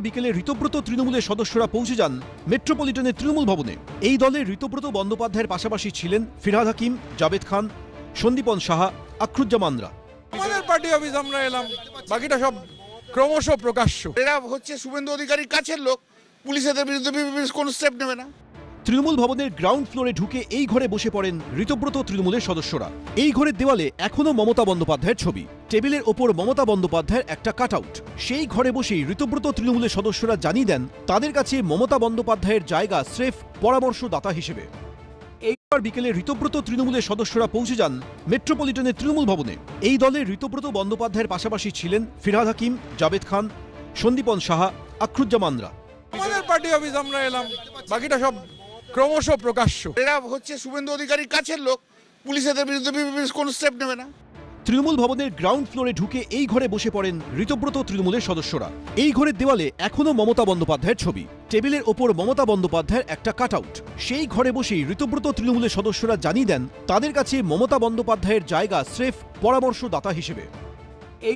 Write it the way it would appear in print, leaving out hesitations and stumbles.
বিকেলে ঋতব্রত তৃণমূলের সদস্যরা পৌঁছে যান মেট্রোপলিটনের তৃণমূল ভবনে। এই দলে ঋতব্রত বন্দ্যোপাধ্যায়ের পাশাপাশি ছিলেন ফিরহাদ হাকিম, জাভেদ খান, সন্দীপন সাহা, আখরুজ্জামানরা। আমাদের পার্টি অফিস আমরা এলাম, বাকিটা সব ক্রমশ প্রকাশ্য। এরা হচ্ছে শুভেন্দু অধিকারীর কাছের লোক, পুলিশ এদের বিরুদ্ধে কোনো স্টেপ নেবে না। তৃণমূল ভবনের গ্রাউন্ড ফ্লোরে ঢুকে এই ঘরে বসে পড়েন ঋতব্রত তৃণমূলের সদস্যরা। এই ঘরের দেওয়ালে এখনো মমতা বন্দ্যোপাধ্যায়ের ছবি, টেবিলের ওপর মমতা বন্দ্যোপাধ্যায়ের একটা কাটআউট। সেই ঘরে বসেই ঋতব্রত তৃণমূলের সদস্যরা জানিয়ে দেন তাদের কাছে মমতা বন্দ্যোপাধ্যায়ের জায়গা স্রেফ পরামর্শদাতা হিসেবে। এইবার বিকেলে ঋতব্রত তৃণমূলের সদস্যরা পৌঁছে যান মেট্রোপলিটনের তৃণমূল ভবনে। এই দলে ঋতব্রত বন্দ্যোপাধ্যায়ের পাশাপাশি ছিলেন ফিরহাদ হাকিম, জাভেদ খান, সন্দীপন সাহা, আখরুজ্জামানরা। আমাদের পার্টি অফিস আমরা এলাম, বাকিটা সব ক্রমশ প্রকাশ্য। এরা হচ্ছে শুভেন্দু অধিকারীর কাছের লোক, পুলিশ এদের বিরুদ্ধে কোনো স্টেপ নেবে না। তৃণমূল ভবনের গ্রাউন্ড ফ্লোরে ঢুকে এই ঘরে বসে পড়েন ঋতব্রত তৃণমূলের সদস্যরা। এই ঘরের দেওয়ালে এখনো মমতা বন্দ্যোপাধ্যায়ের ছবি, টেবিলের ওপর মমতা বন্দ্যোপাধ্যায়ের একটা কাটআউট। সেই ঘরে বসেই ঋতব্রত তৃণমূলের সদস্যরা জানিয়ে দেন তাদের কাছে মমতা বন্দ্যোপাধ্যায়ের জায়গা স্রেফ পরামর্শদাতা হিসেবে।